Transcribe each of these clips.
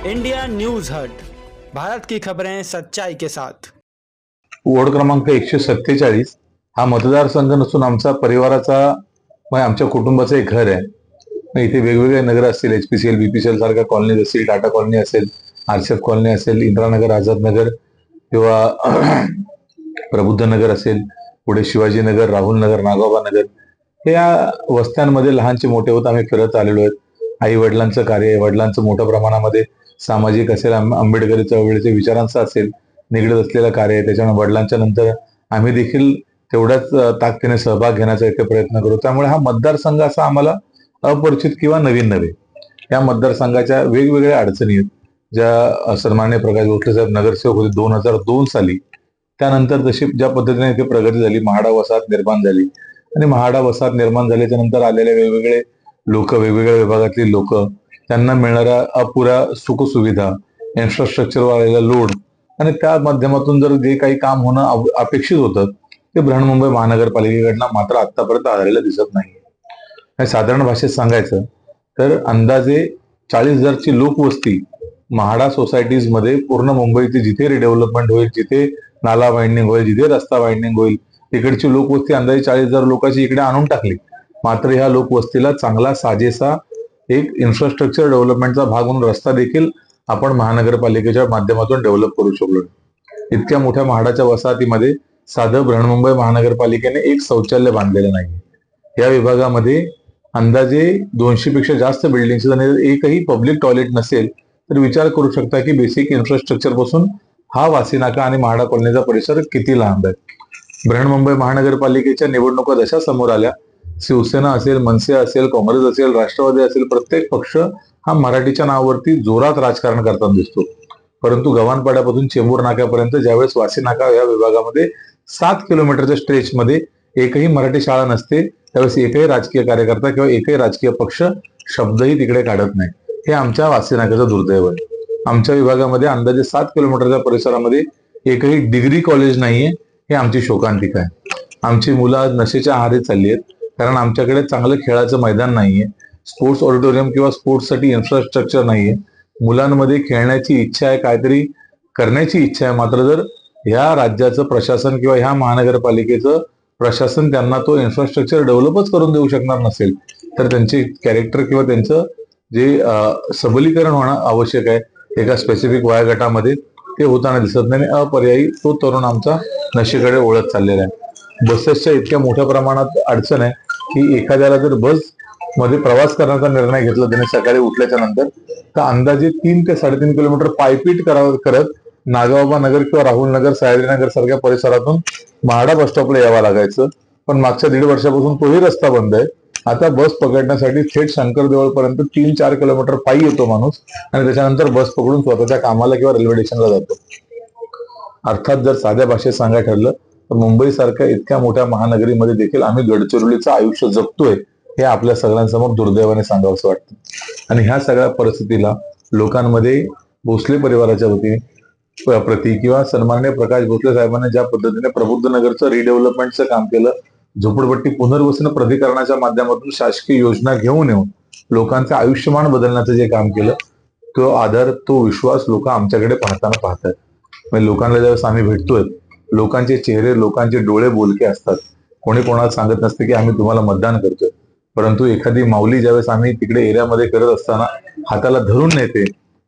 India news हट, भारत की खबरें सच्चाई के साथ। वॉर्ड क्रमांक 147 हा मतदारसंघ नसून आमचा परिवाराचा आमच्या कुटुंबाचं एक घर आहे। इथे वेगवेगळे नगर असतील, HPCL BPCL सारख्या कॉलनी असतील, टाटा कॉलनी असेल, RCF कॉलनी असेल, इंदिरानगर, आझाद नगर किंवा प्रबुद्ध नगर असेल, पुढे शिवाजीनगर, राहुल नगर, नागोबा नगर, या वस्त्यांमध्ये लहानचे मोठे होत आम्ही फिरत आलेलो आहेत। आई वडिलांचं कार्य, वडिलांचं मोठ्या प्रमाणामध्ये सामाजिक असेल, आंबेडकरी चळवळीचे विचारांचं असेल निगडीत असलेलं कार्य आहे। त्याच्यामुळे वडिलांच्या नंतर आम्ही देखील तेवढ्याच ताकदीने सहभाग घेण्याचा इथे प्रयत्न करू। त्यामुळे हा मतदारसंघ असा आम्हाला अपरिचित किंवा नवीन नव्हे। या मतदारसंघाच्या वेगवेगळ्या अडचणी आहेत, ज्या सन्माननीय प्रकाश भोसले साहेब नगरसेवक होते 2002 साली, त्यानंतर जशी ज्या पद्धतीने इथे प्रगती झाली, म्हाडा वसाहत निर्माण झाली आणि म्हाडा वसाहत निर्माण झाल्याच्या नंतर आलेले वेगवेगळे लोक, वेगवेगळ्या विभागातली लोक, त्यांना मिळणाऱ्या अपुऱ्या सुखसुविधा, इन्फ्रास्ट्रक्चरवर आलेला लोड आणि त्या माध्यमातून जर जे काही काम होणं अपेक्षित होतं ते बृहन्मुंबई महानगरपालिकेकडनं मात्र आतापर्यंत आलेलं दिसत नाही। साधारण भाषेत सांगायचं तर अंदाजे 40,000ची लोकवस्ती म्हाडा सोसायटीज मध्ये पूर्ण मुंबईची जिथे रिडेव्हलपमेंट होईल, जिथे नाला वाइंडिंग होईल, जिथे रस्ता वाइंडिंग होईल, तिकडची लोकवस्ती अंदाजे 40,000 लोकांची इकडे आणून टाकली। मात्र ह्या लोकवस्तीला चांगला साजेसा एक इन्फ्रास्ट्रक्चर डेव्हलपमेंटचा भाग म्हणून रस्ता देखील आपण महानगरपालिकेच्या माध्यमातून डेव्हलप करू शकलो। इतक्या मोठ्या म्हाडाच्या वसाहतीमध्ये साधं बृहन्मुंबई महानगरपालिकेने एक शौचालय बांधलेलं नाही। या विभागामध्ये अंदाजे 200 पेक्षा जास्त बिल्डिंग्स आणि एकही पब्लिक टॉयलेट नसेल तर विचार करू शकता की बेसिक इन्फ्रास्ट्रक्चर पासून हा वासीनाका आणि म्हाडा कॉलनीचा परिसर किती लांब आहे। बृहन्मुंबई महानगरपालिकेच्या निवडणुका जशा समोर आल्या, शिवसेना असेल, मनसे असेल, काँग्रेस असेल, राष्ट्रवादी असेल, प्रत्येक पक्ष हा मराठीच्या नावावरती जोरात राजकारण करताना दिसतो। परंतु गव्हाणपाड्यापासून चेंबूर नाक्यापर्यंत ज्यावेळेस वासीनाका या विभागामध्ये 7 किलोमीटरच्या स्ट्रेच मध्ये एकही मराठी शाळा नसते, त्यावेळेस एकही राजकीय कार्यकर्ता किंवा एकही राजकीय पक्ष शब्दही तिकडे काढत नाही। हे आमच्या वासीनाक्याचं दुर्दैव आहे। आमच्या विभागामध्ये अंदाजे 7 किलोमीटरच्या परिसरामध्ये एकही डिग्री कॉलेज नाहीये, हे आमची शोकांतिका आहे। आमची मुलं आज नशेच्या आहारी चालली आहेत, कारण आमच्याकडे चांगलं खेळाचं मैदान नाहीये, स्पोर्ट्स ऑडिटोरियम किंवा स्पोर्ट्ससाठी इन्फ्रास्ट्रक्चर नाहीये। मुलांमध्ये खेळण्याची इच्छा आहे, काहीतरी करण्याची इच्छा आहे, मात्र जर ह्या राज्याचं प्रशासन किंवा ह्या महानगरपालिकेचं प्रशासन त्यांना तो इन्फ्रास्ट्रक्चर डेव्हलपच करून देऊ शकणार नसेल तर त्यांचे कॅरेक्टर किंवा त्यांचं जे सबलीकरण होणं आवश्यक आहे एका स्पेसिफिक वयोगटामध्ये, ते होताना दिसत नाही। अपर्यायी तो तरुण आमचा नशेकडे ओढत चाललेला आहे। बसेसच्या इतक्या मोठ्या प्रमाणात अडचण आहे की एखाद्याला जर बस मध्ये प्रवास करण्याचा निर्णय घेतला त्याने सकाळी उठल्याच्या नंतर, तर अंदाजे 3 ते 3.5 किलोमीटर पायपीट करत नागोबा नगर किंवा राहुल नगर, सयाजीनगर सारख्या परिसरातून म्हाडा बस स्टॉपला यावं लागायचं। पण मागच्या 1.5 वर्षापासून तोही रस्ता बंद आहे। आता बस पकडण्यासाठी थेट शंकरदेवळ पर्यंत 3-4 किलोमीटर पायी येतो माणूस आणि त्याच्यानंतर बस पकडून स्वतःच्या कामाला किंवा रेल्वे स्टेशनला जातो। अर्थात जर साध्या भाषेत सांगायचं ठरलं तर मुंबई सारख्या इतक्या मोठ्या महानगरीमध्ये देखील आम्ही गडचिरोलीचं आयुष्य जगतोय, हे आपल्या सगळ्यांसमोर दुर्दैवाने सांगावंसं वाटतं। आणि ह्या सगळ्या परिस्थितीला लोकांमध्ये भोसले परिवाराच्या वतीने प्रति किंवा सन्माननीय प्रकाश भोसले साहेबांनी ज्या पद्धतीने प्रबुद्ध नगरचं रिडेव्हलपमेंटचं काम केलं, झोपडपट्टी पुनर्वसन प्राधिकरणाच्या माध्यमातून शासकीय योजना घेऊन येऊन लोकांचं आयुष्यमान बदलण्याचं जे काम केलं, तो आदर, तो विश्वास लोक आमच्याकडे पाहतात। म्हणजे लोकांना ज्यावेळेस आम्ही भेटतोय, लोकांचे चेहरे, लोकांचे डोळे बोलके असतात। कोणी कोणाला सांगत नसते की आम्ही तुम्हाला मतदान करतोय, परंतु एखादी माऊली ज्यावेळेस आम्ही तिकडे एरियामध्ये करत असताना हाताला धरून नेते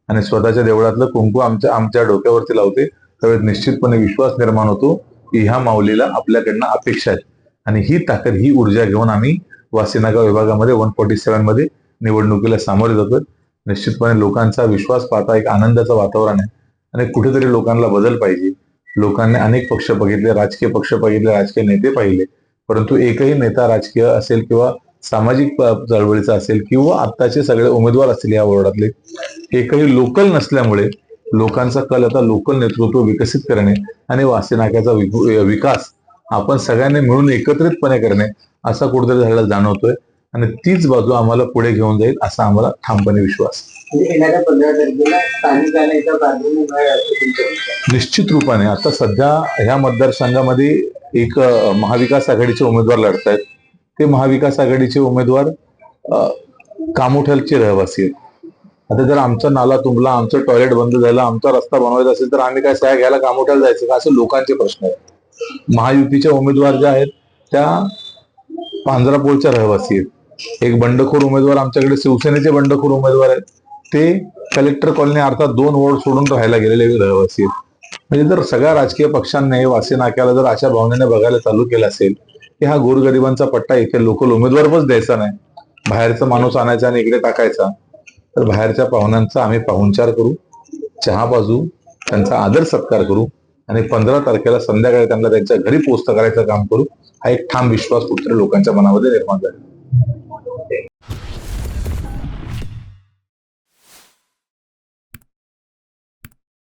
आणि स्वतःच्या देवळातलं कुंकू आमच्या डोक्यावरती लावते, त्यावेळेस निश्चितपणे विश्वास निर्माण होतो की ह्या माऊलीला आपल्याकडनं अपेक्षा आहे। आणि ही ताकद, ही ऊर्जा घेऊन आम्ही वासीनाका विभागामध्ये 147 मध्ये निवडणुकीला सामोरे जातोय। निश्चितपणे लोकांचा विश्वास पाहता एक आनंदाचं वातावरण आहे आणि कुठेतरी लोकांना बदल पाहिजे। लोकांनी अनेक पक्ष बघितले, राजकीय पक्ष बघितले, राजकीय नेते पाहिले, परंतु एकही नेता राजकीय असेल किंवा सामाजिक चळवळीचा असेल किंवा आत्ताचे सगळे उमेदवार असतील या वॉर्डातले, एकही लोकल नसल्यामुळे लोकांचा कल आता लोकल नेतृत्व विकसित करणे आणि वासीनाक्याचा विकास आपण सगळ्यांनी मिळून एकत्रितपणे करणे असा कुठेतरी झालेला जाणवतोय आणि तीच बाजू आम्हाला पुढे घेऊन जाईल असा आम्हाला ठामपणे विश्वास। येणाऱ्या 15 तारखेला स्थानिक आल्याचा प्राधान्य काय आहे? निश्चित रूपाने आता सध्या ह्या मतदारसंघामध्ये एक महाविकास आघाडीचे उमेदवार लढत आहेत। ते महाविकास आघाडीचे उमेदवार कामोठ्याचे रहिवासी आहेत। आता जर आमचा नाला तुंबला, आमचं टॉयलेट बंद झालं, आमचा रस्ता बनवायचा असेल तर आम्ही काय सह्या घ्यायला कामोठ्याला जायचं का, असं लोकांचे प्रश्न आहेत. महायुतीच्या उमेदवार ज्या आहेत त्या पांजरापोळच्या रहिवासी आहेत. एक बंडखोर उमेदवार आमच्याकडे शिवसेनेचे बंडखोर उमेदवार आहेत, ते कलेक्टर कॉलनी अर्थात 2 वॉर्ड सोडून राहायला गेलेले रहिवासी आहेत. म्हणजे जर सगळ्या राजकीय पक्षांनी वासी नाक्याला जर अशा भावनेने बघायला चालू केलं असेल की हा गोरगरिबांचा पट्टा इथे लोकल उमेदवारच द्यायचा नाही, बाहेरचा माणूस आणायचा आणि इकडे टाकायचा, तर बाहेरच्या पाहुण्यांचा आम्ही पाहुणचार करू, चहा बाजू, त्यांचा आदर सत्कार करू आणि 15 तारखेला संध्याकाळी त्यांना त्यांच्या घरी पोहोचतं करायचं काम करू. हा एक ठाम विश्वास कुठेतरी लोकांच्या मनामध्ये निर्माण झाला.